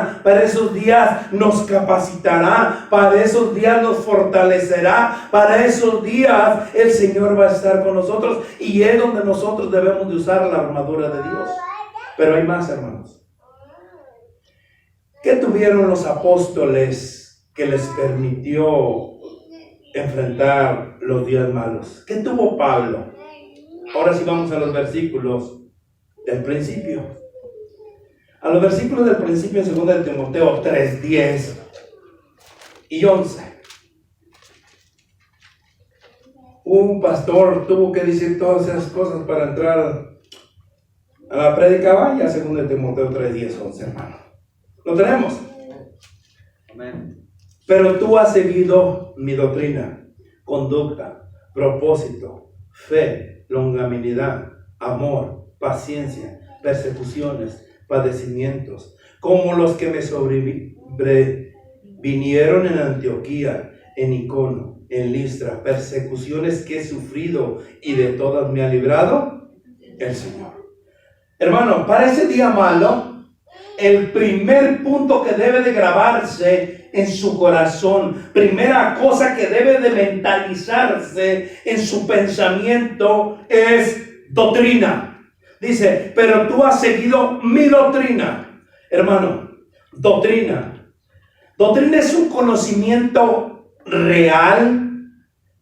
ayudará, para esos días nos capacitará, para esos días nos fortalecerá, para esos días el Señor va a estar con nosotros y es donde nosotros debemos de usar la armadura de Dios. Pero hay más, hermanos. ¿Qué tuvieron los apóstoles que les permitió enfrentar los días malos? ¿Qué tuvo Pablo? Ahora sí vamos a los versículos del principio. A los versículos del principio en 2 de Timoteo 3, 10 y 11. Un pastor tuvo que decir todas esas cosas para entrar a la prédica. Vaya, 2 de Timoteo 3, 10, 11, hermano. ¿Lo tenemos? Amén. Pero tú has seguido mi doctrina, conducta, propósito, fe, longanimidad, amor, paciencia, persecuciones, padecimientos, como los que me sobrevinieron en Antioquía, en Iconio, en Listra, persecuciones que he sufrido y de todas me ha librado el Señor. Hermano, para ese día malo, el primer punto que debe de grabarse en su corazón, primera cosa que debe de mentalizarse en su pensamiento es doctrina. Dice, pero tú has seguido mi doctrina. Hermano, doctrina. Doctrina es un conocimiento real,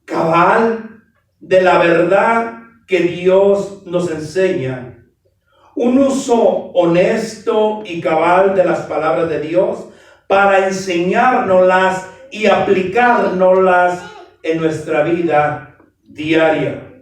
cabal, de la verdad que Dios nos enseña. Un uso honesto y cabal de las palabras de Dios para enseñárnoslas y aplicárnoslas en nuestra vida diaria.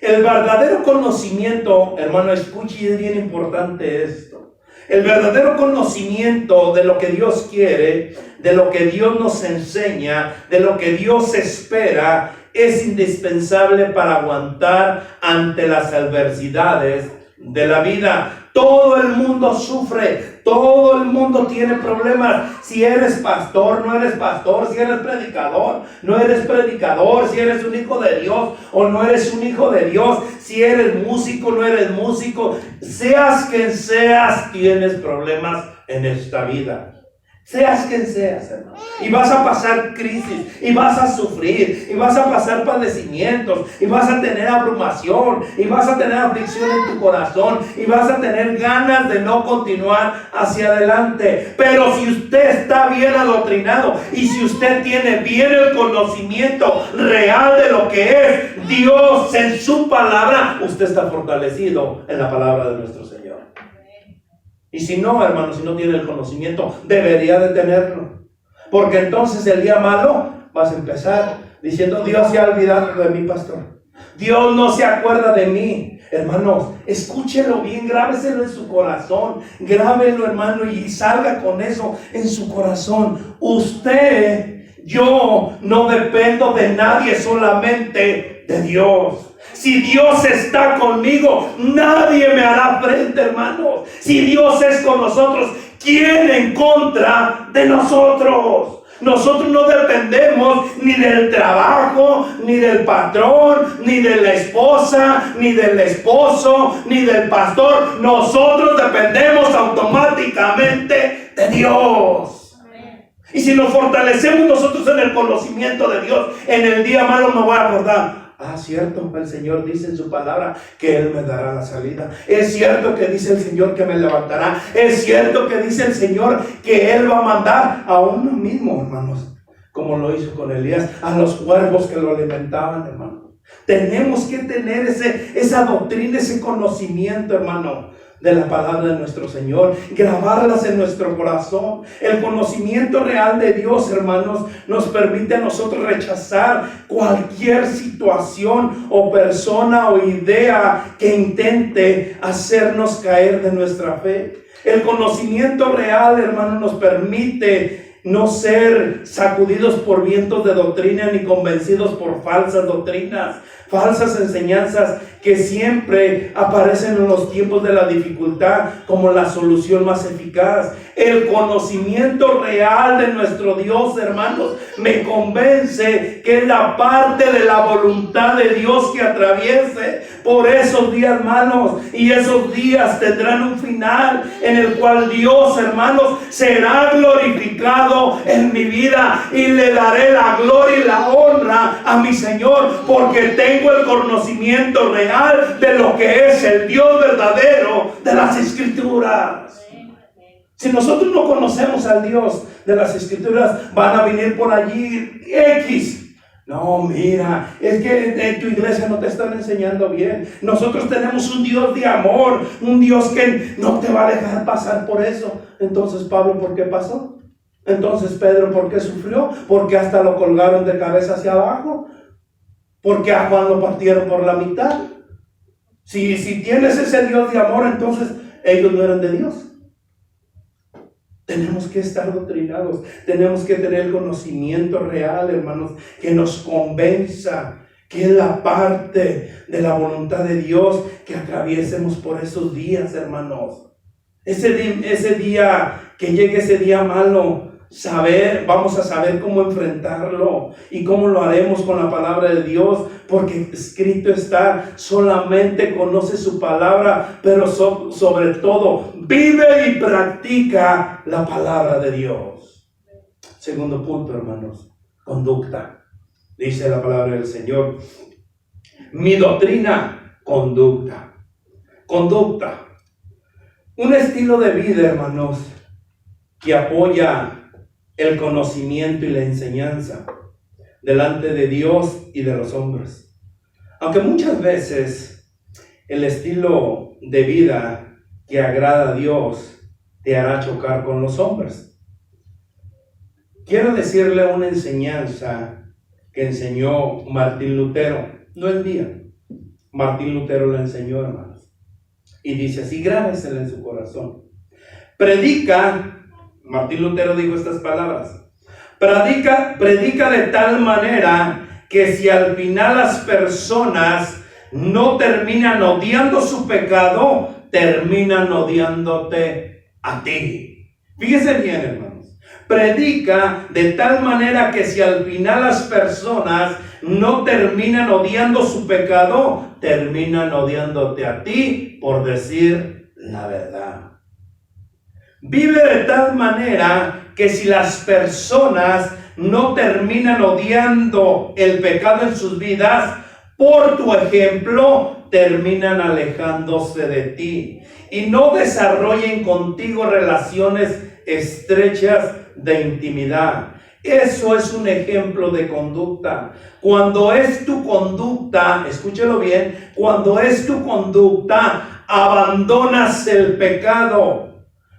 El verdadero conocimiento, hermano, escuche, es bien importante esto. El verdadero conocimiento de lo que Dios quiere, de lo que Dios nos enseña, de lo que Dios espera, es indispensable para aguantar ante las adversidades de la vida. Todo el mundo sufre, todo el mundo tiene problemas. Si eres pastor, no eres pastor, si eres predicador, no eres predicador, si eres un hijo de Dios o no eres un hijo de Dios, si eres músico, no eres músico, seas quien seas, tienes problemas en esta vida. Seas quien seas, hermano. Y vas a pasar crisis, y vas a sufrir, y vas a pasar padecimientos, y vas a tener abrumación, y vas a tener aflicción en tu corazón, y vas a tener ganas de no continuar hacia adelante. Pero si usted está bien adoctrinado, y si usted tiene bien el conocimiento real de lo que es Dios en su palabra, usted está fortalecido en la palabra de nuestro Señor. Y si no, hermano, si no tiene el conocimiento, debería de tenerlo. Porque entonces el día malo vas a empezar diciendo, Dios se ha olvidado de mí, pastor. Dios no se acuerda de mí. Hermanos, escúchelo bien, grábeselo en su corazón. Grábelo, hermano, y salga con eso en su corazón. Yo no dependo de nadie, solamente de Dios. Si Dios está conmigo, nadie me hará frente, hermanos. Si Dios es con nosotros, ¿quién en contra de nosotros? Nosotros no dependemos ni del trabajo, ni del patrón, ni de la esposa, ni del esposo, ni del pastor. Nosotros dependemos automáticamente de Dios. Y si nos fortalecemos nosotros en el conocimiento de Dios, en el día malo me voy a acordar. Ah, cierto, el Señor dice en su palabra que Él me dará la salida. Es cierto que dice el Señor que me levantará. Es cierto que dice el Señor que Él va a mandar a uno mismo, hermanos, como lo hizo con Elías, a los cuervos que lo alimentaban, hermano. Tenemos que tener esa doctrina, ese conocimiento, hermano, de la palabra de nuestro Señor, grabarlas en nuestro corazón. El conocimiento real de Dios, hermanos, nos permite a nosotros rechazar cualquier situación o persona o idea que intente hacernos caer de nuestra fe. El conocimiento real, hermano, nos permite no ser sacudidos por vientos de doctrina ni convencidos por falsas doctrinas. falsas enseñanzas que siempre aparecen en los tiempos de la dificultad como la solución más eficaz. El conocimiento real de nuestro Dios, hermanos, me convence que es la parte de la voluntad de Dios que atraviese por esos días malos, y esos días tendrán un final en el cual Dios, hermanos, será glorificado en mi vida, y le daré la gloria y la honra a mi Señor, porque tengo el conocimiento real de lo que es el Dios verdadero de las Escrituras. Si nosotros no conocemos al Dios de las Escrituras, van a venir por allí X. No, mira, es que en tu iglesia no te están enseñando bien. Nosotros tenemos un Dios de amor, un Dios que no te va a dejar pasar por eso. Entonces, Pablo, ¿por qué pasó? Entonces, Pedro, ¿por qué sufrió? Porque hasta lo colgaron de cabeza hacia abajo. Porque a Juan lo partieron por la mitad. Si tienes ese Dios de amor, entonces ellos no eran de Dios. Tenemos que estar doctrinados, tenemos que tener el conocimiento real, hermanos, que nos convenza que es la parte de la voluntad de Dios que atraviesemos por esos días, hermanos. Ese día, que llegue ese día malo, vamos a saber cómo enfrentarlo y cómo lo haremos con la palabra de Dios, porque escrito está: solamente conoce su palabra, pero sobre todo vive y practica la palabra de Dios. Segundo punto, hermanos, conducta. Dice la palabra del Señor: mi doctrina, conducta. Conducta. Un estilo de vida, hermanos, que apoya el conocimiento y la enseñanza delante de Dios y de los hombres. Aunque muchas veces el estilo de vida que agrada a Dios te hará chocar con los hombres. Quiero decirle una enseñanza que enseñó Martín Lutero, no el día. Martín Lutero la enseñó, hermanos. Y dice así, grábesela en su corazón. Martín Lutero dijo estas palabras: predica de tal manera que si al final las personas no terminan odiando su pecado, terminan odiándote a ti. Fíjese bien, hermanos. Predica de tal manera que si al final las personas no terminan odiando su pecado, terminan odiándote a ti por decir la verdad. Vive de tal manera que si las personas no terminan odiando el pecado en sus vidas, por tu ejemplo, terminan alejándose de ti y no desarrollen contigo relaciones estrechas de intimidad. Eso es un ejemplo de conducta. Cuando es tu conducta, escúchelo bien, cuando es tu conducta, abandonas el pecado.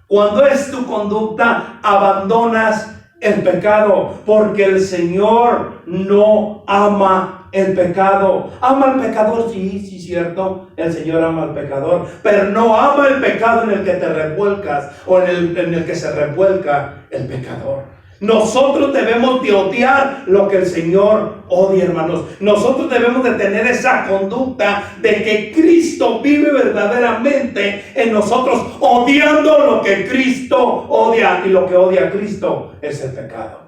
Cuando es tu conducta, abandonas el pecado, porque el Señor no ama el pecado. ¿Ama al pecador? Sí, cierto. El Señor ama al pecador, pero no ama el pecado en el que te revuelcas o en el que se revuelca el pecador. Nosotros debemos de odiar lo que el Señor odia, hermanos. Nosotros debemos de tener esa conducta de que Cristo vive verdaderamente en nosotros, odiando lo que Cristo odia, y lo que odia a Cristo es el pecado.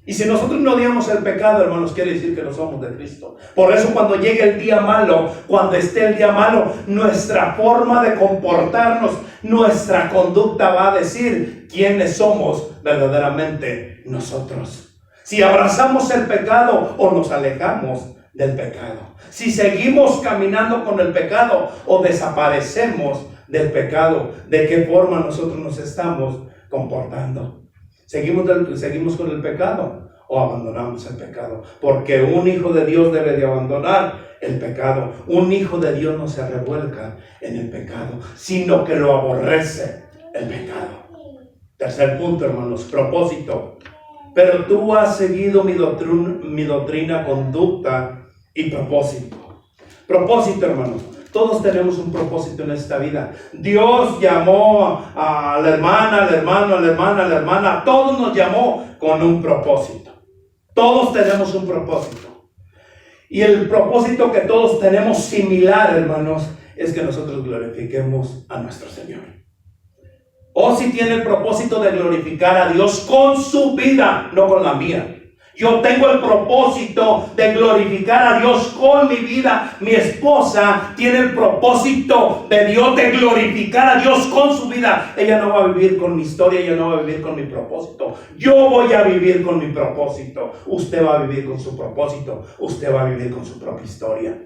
Y si nosotros no odiamos el pecado, hermanos, quiere decir que no somos de Cristo. Por eso cuando llegue el día malo, cuando esté el día malo, nuestra forma de comportarnos, nuestra conducta va a decir quiénes somos verdaderamente nosotros. Si abrazamos el pecado o nos alejamos del pecado. Si seguimos caminando con el pecado o desaparecemos del pecado, ¿de qué forma nosotros nos estamos comportando? ¿Seguimos con el pecado o abandonamos el pecado? Porque un hijo de Dios debe de abandonar el pecado. Un hijo de Dios no se revuelca en el pecado, sino que lo aborrece el pecado. Tercer punto, hermanos, propósito. Pero tú has seguido mi doctrina, conducta y propósito. Propósito, hermanos. Todos tenemos un propósito en esta vida. Dios llamó a la hermana, al hermano, a la hermana, a la hermana. Todos nos llamó con un propósito. Todos tenemos un propósito. Y el propósito que todos tenemos similar, hermanos, es que nosotros glorifiquemos a nuestro Señor. Ozzy tiene el propósito de glorificar a Dios con su vida, no con la mía. Yo tengo el propósito de glorificar a Dios con mi vida. Mi esposa tiene el propósito de Dios, de glorificar a Dios con su vida. Ella no va a vivir con mi historia, ella no va a vivir con mi propósito. Yo voy a vivir con mi propósito. Usted va a vivir con su propósito. Usted va a vivir con su propia historia.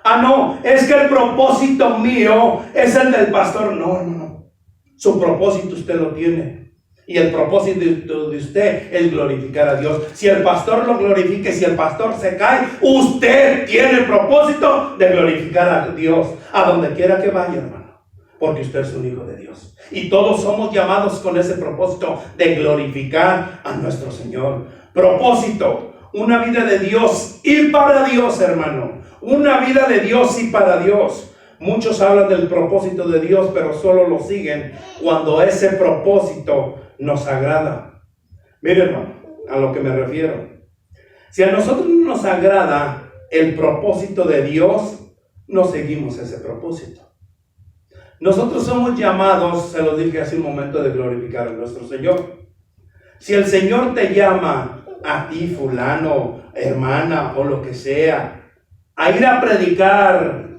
Ah, no, es que el propósito mío es el del pastor. No. Su propósito usted lo tiene. Y el propósito de usted es glorificar a Dios. Si el pastor lo glorifique, si el pastor se cae, usted tiene el propósito de glorificar a Dios a donde quiera que vaya, hermano, porque usted es un hijo de Dios. Y todos somos llamados con ese propósito de glorificar a nuestro Señor. Propósito, una vida de Dios y para Dios, hermano. Una vida de Dios y para Dios. Muchos hablan del propósito de Dios, pero solo lo siguen cuando ese propósito nos agrada. Miren, hermano, a lo que me refiero. Si a nosotros no nos agrada el propósito de Dios, no seguimos ese propósito. Nosotros somos llamados, se lo dije hace un momento, de glorificar a nuestro Señor. Si el Señor te llama a ti, fulano, hermana o lo que sea, a ir a predicar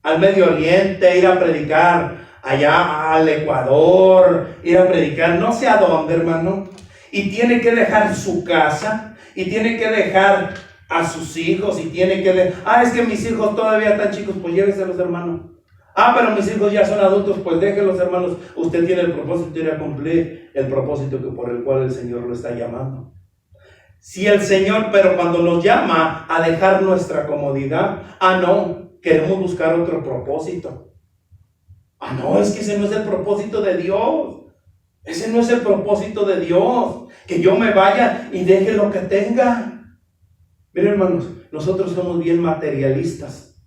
al Medio Oriente, ir a predicar allá al Ecuador, ir a predicar no sé a dónde, hermano, y tiene que dejar su casa, y tiene que dejar a sus hijos, y tiene que es que mis hijos todavía están chicos, pues lléveselos, hermano. Pero mis hijos ya son adultos, pues déjenlos, hermanos. Usted tiene el propósito de ir a cumplir el propósito por el cual el Señor lo está llamando. Si el Señor, pero cuando nos llama a dejar nuestra comodidad, no, queremos buscar otro propósito. No, es que ese no es el propósito de Dios. Ese no es el propósito de Dios. Que yo me vaya y deje lo que tenga. Miren, hermanos, nosotros somos bien materialistas.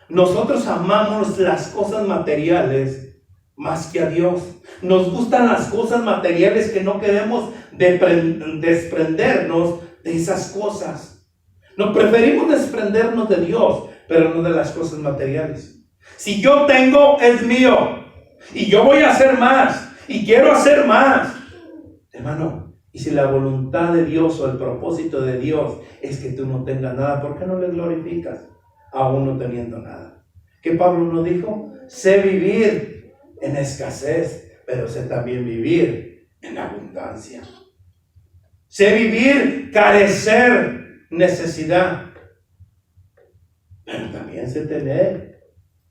Nosotros amamos las cosas materiales más que a Dios. Nos gustan las cosas materiales que no queremos desprendernos de esas cosas. Nos preferimos desprendernos de Dios, pero no de las cosas materiales. Si yo tengo, es mío. Y yo voy a hacer más. Y quiero hacer más. Hermano, y si la voluntad de Dios o el propósito de Dios es que tú no tengas nada, ¿por qué no le glorificas aún no teniendo nada? ¿Qué Pablo nos dijo? Sé vivir en escasez, pero sé también vivir en abundancia. Sé vivir, carecer, necesidad, pero también sé tener.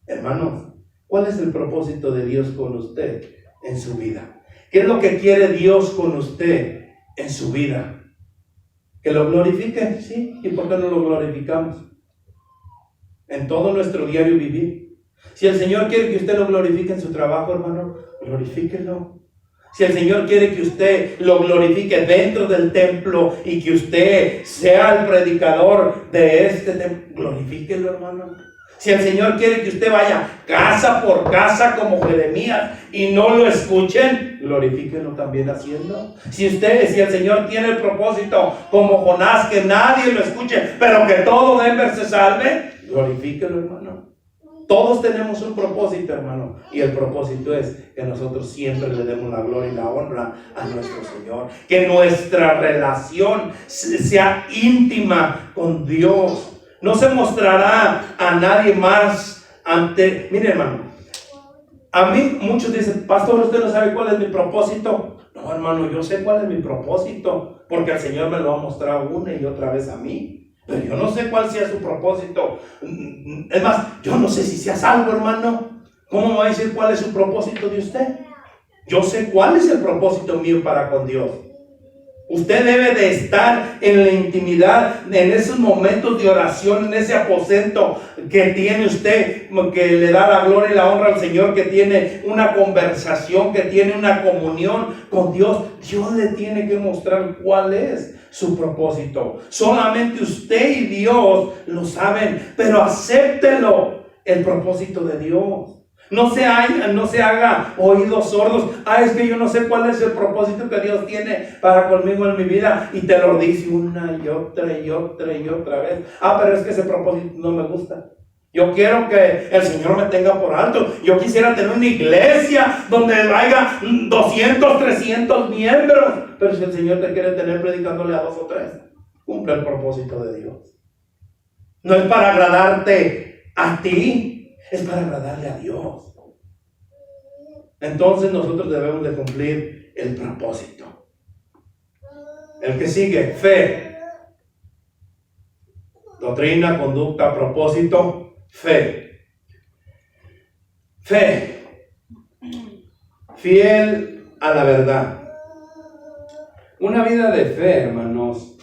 Hermanos, ¿cuál es el propósito de Dios con usted en su vida? ¿Qué es lo que quiere Dios con usted en su vida? ¿Que lo glorifique? Sí. ¿Y por qué no lo glorificamos? En todo nuestro diario vivir. Si el Señor quiere que usted lo glorifique en su trabajo, hermano, glorifíquelo. Si el Señor quiere que usted lo glorifique dentro del templo y que usted sea el predicador de este templo, glorifíquelo, hermano. Si el Señor quiere que usted vaya casa por casa como Jeremías y no lo escuchen, glorifíquenlo también haciendo. Si el Señor tiene el propósito como Jonás, que nadie lo escuche, pero que todo Denver se salve, glorifíquenlo, hermano. Todos tenemos un propósito, hermano, y el propósito es que nosotros siempre le demos la gloria y la honra a nuestro Señor. Que nuestra relación sea íntima con Dios. No se mostrará a nadie más ante... Mire, hermano, a mí muchos dicen, pastor, ¿usted no sabe cuál es mi propósito? No, hermano, yo sé cuál es mi propósito, porque el Señor me lo ha mostrado una y otra vez a mí. Pero yo no sé cuál sea su propósito. Es más, yo no sé si sea salvo, hermano. ¿Cómo me va a decir cuál es su propósito de usted? Yo sé cuál es el propósito mío para con Dios. Usted debe de estar en la intimidad, en esos momentos de oración, en ese aposento que tiene usted, que le da la gloria y la honra al Señor, que tiene una conversación, que tiene una comunión con Dios. Dios le tiene que mostrar cuál es su propósito. Solamente usted y Dios lo saben, pero acéptelo, el propósito de Dios. No se haga oídos sordos. Es que yo no sé cuál es el propósito que Dios tiene para conmigo en mi vida. Y te lo dice una y otra y otra y otra vez. Pero es que ese propósito no me gusta. Yo quiero que el Señor me tenga por alto. Yo quisiera tener una iglesia donde haya 200, 300 miembros. Pero si el Señor te quiere tener predicándole a 2 o 3, cumple el propósito de Dios. No es para agradarte a ti. Es para agradarle a Dios. Entonces nosotros debemos de cumplir el propósito. El que sigue, fe. Doctrina, conducta, propósito, fe. Fe. Fiel a la verdad. Una vida de fe, hermanos.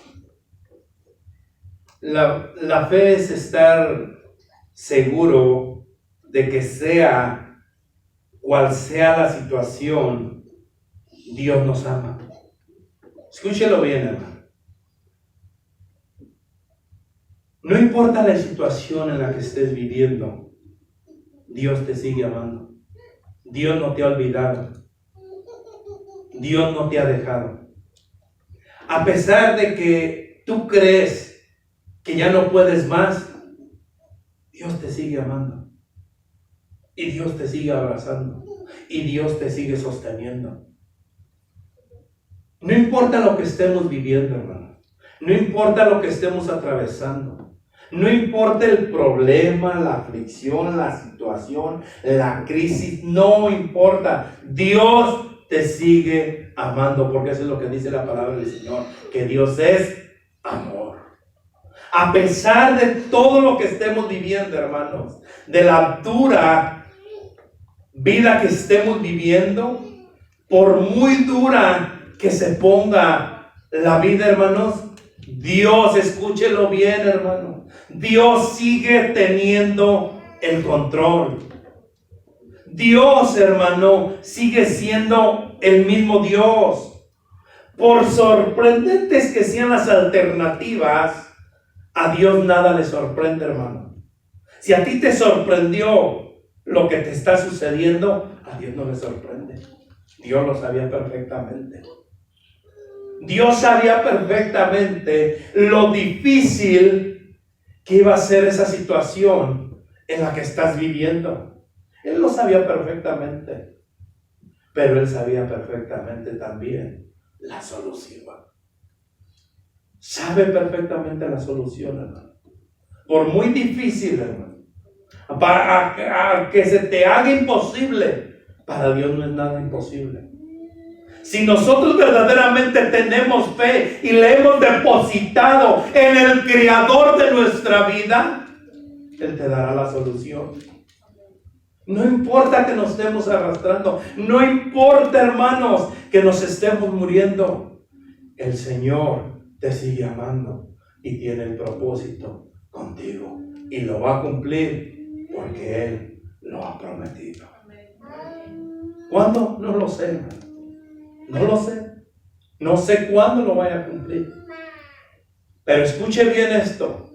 La fe es estar seguro de que sea cual sea la situación, Dios nos ama. Escúchelo bien, hermano. No importa la situación en la que estés viviendo, Dios te sigue amando. Dios no te ha olvidado. Dios no te ha dejado. A pesar de que tú crees que ya no puedes más, Dios te sigue amando. Y Dios te sigue abrazando. Y Dios te sigue sosteniendo. No importa lo que estemos viviendo, hermano. No importa lo que estemos atravesando. No importa el problema, la aflicción, la situación, la crisis. No importa. Dios te sigue amando. Porque eso es lo que dice la palabra del Señor. Que Dios es amor. A pesar de todo lo que estemos viviendo, hermanos. De la dura vida que estemos viviendo, por muy dura que se ponga la vida, hermanos, Dios, escúchelo bien, hermano, Dios sigue teniendo el control. Dios, hermano, sigue siendo el mismo Dios. Por sorprendentes que sean las alternativas, a Dios nada le sorprende, hermano. Si a ti te sorprendió lo que te está sucediendo, a Dios no le sorprende. Dios lo sabía perfectamente. Dios sabía perfectamente lo difícil que iba a ser esa situación en la que estás viviendo. Él lo sabía perfectamente. Pero Él sabía perfectamente también la solución. Sabe perfectamente la solución, hermano. Por muy difícil, hermano, para que se te haga imposible, para Dios no es nada imposible. Si nosotros verdaderamente tenemos fe y le hemos depositado en el Creador de nuestra vida, Él te dará la solución. No importa que nos estemos arrastrando, no importa, hermanos, que nos estemos muriendo, el Señor te sigue amando y tiene el propósito contigo y lo va a cumplir porque Él lo ha prometido. ¿Cuándo? No lo sé, hermano. No lo sé. No sé cuándo lo vaya a cumplir. Pero escuche bien esto.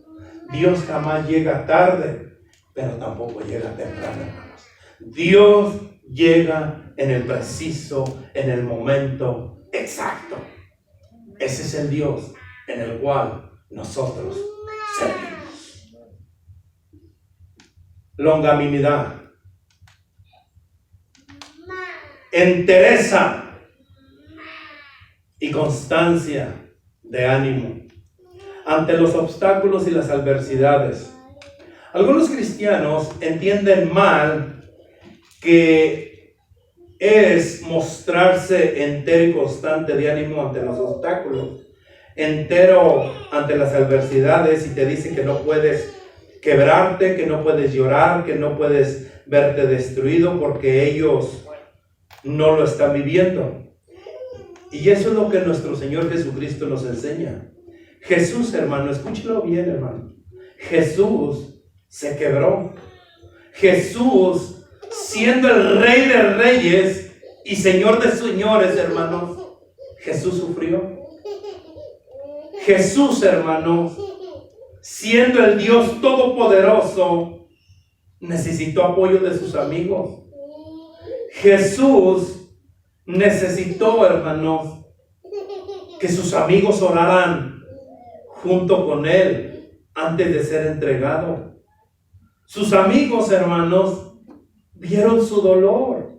Dios jamás llega tarde, pero tampoco llega temprano, hermanos. Dios llega en el preciso, en el momento exacto. Ese es el Dios en el cual nosotros servimos. Longanimidad, entereza y constancia de ánimo ante los obstáculos y las adversidades. Algunos cristianos entienden mal que es mostrarse entero y constante de ánimo ante los obstáculos, entero ante las adversidades, y te dicen que no puedes quebrarte, que no puedes llorar, que no puedes verte destruido porque ellos no lo están viviendo. Y eso es lo que nuestro Señor Jesucristo nos enseña. Jesús, hermano, escúchelo bien, hermano. Jesús se quebró. Jesús, siendo el Rey de Reyes y Señor de Señores, hermanos, Jesús sufrió. Jesús, hermanos, siendo el Dios Todopoderoso, necesitó apoyo de sus amigos. Jesús necesitó, hermanos, que sus amigos oraran junto con él antes de ser entregado. Sus amigos, hermanos, vieron su dolor.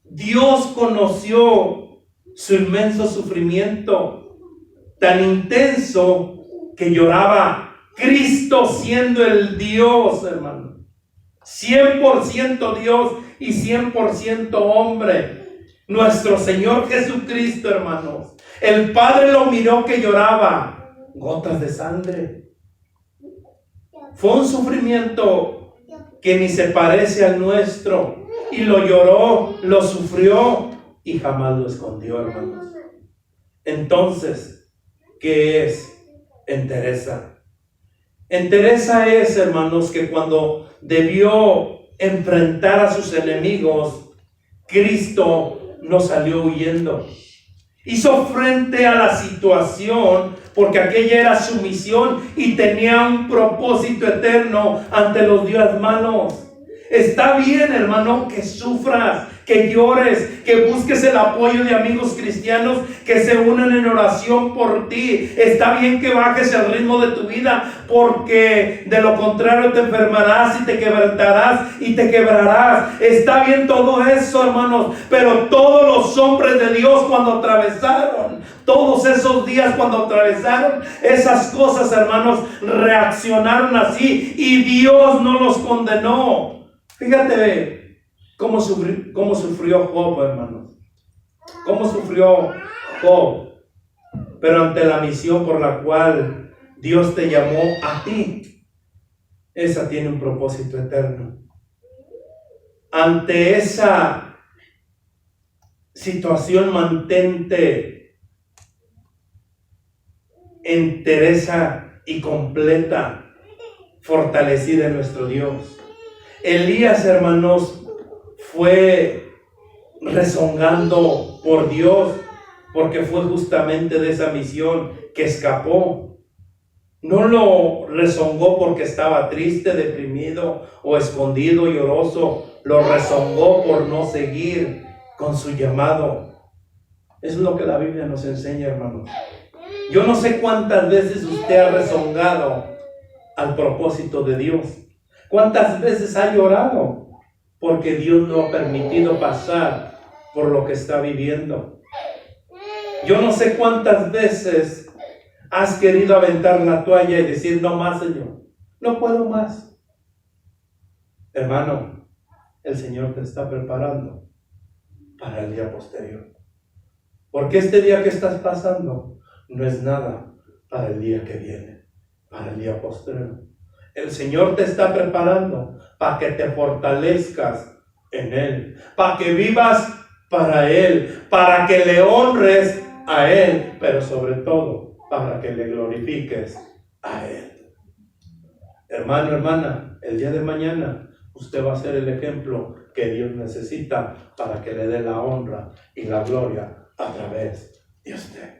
Dios conoció su inmenso sufrimiento, tan intenso que lloraba. Cristo siendo el Dios, hermano, 100% Dios y 100% hombre, nuestro Señor Jesucristo, hermanos. El Padre lo miró que lloraba gotas de sangre. Fue un sufrimiento que ni se parece al nuestro, y lo lloró, lo sufrió y jamás lo escondió, hermanos. Entonces, ¿qué es entereza? Entereza es, hermanos, que cuando debió enfrentar a sus enemigos, Cristo no salió huyendo. Hizo frente a la situación porque aquella era su misión y tenía un propósito eterno ante los días malos. Está bien, hermano, que sufras, que llores, que busques el apoyo de amigos cristianos que se unan en oración por ti. Está bien que bajes el ritmo de tu vida, porque de lo contrario te enfermarás y te quebrantarás y te quebrarás. Está bien todo eso, hermanos, pero todos los hombres de Dios cuando atravesaron todos esos días, cuando atravesaron esas cosas, hermanos, reaccionaron así y Dios no los condenó. Fíjate cómo sufrió Job, hermanos. Cómo sufrió Job. Pero ante la misión por la cual Dios te llamó a ti, esa tiene un propósito eterno. Ante esa situación, mantente entereza y completa, fortalecida en nuestro Dios. Elías, hermanos, fue rezongando por Dios, porque fue justamente de esa misión que escapó. No lo rezongó porque estaba triste, deprimido o escondido, lloroso. Lo rezongó por no seguir con su llamado. Eso es lo que la Biblia nos enseña, hermanos. Yo no sé cuántas veces usted ha rezongado al propósito de Dios. ¿Cuántas veces ha llorado porque Dios no ha permitido pasar por lo que está viviendo? Yo no sé cuántas veces has querido aventar la toalla y decir, no más, Señor, no puedo más. Hermano, el Señor te está preparando para el día posterior. Porque este día que estás pasando no es nada para el día que viene, para el día posterior. El Señor te está preparando para que te fortalezcas en Él, para que vivas para Él, para que le honres a Él, pero sobre todo para que le glorifiques a Él. Hermano, hermana, el día de mañana usted va a ser el ejemplo que Dios necesita para que le dé la honra y la gloria a través de usted.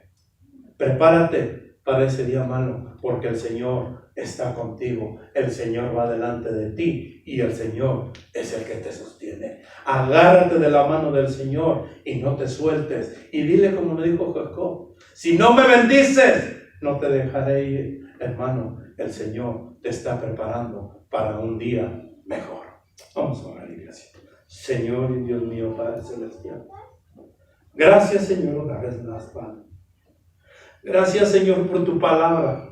Prepárate para ese día malo, porque el Señor está contigo, el Señor va delante de ti y el Señor es el que te sostiene. Agárrate de la mano del Señor y no te sueltes, y dile como le dijo Jacob, si no me bendices, no te dejaré ir. Hermano, el Señor te está preparando para un día mejor. Vamos a orar, iglesia. Señor y Dios mío, Padre Celestial, gracias, Señor, una vez más, Padre. Gracias, Señor, por tu palabra.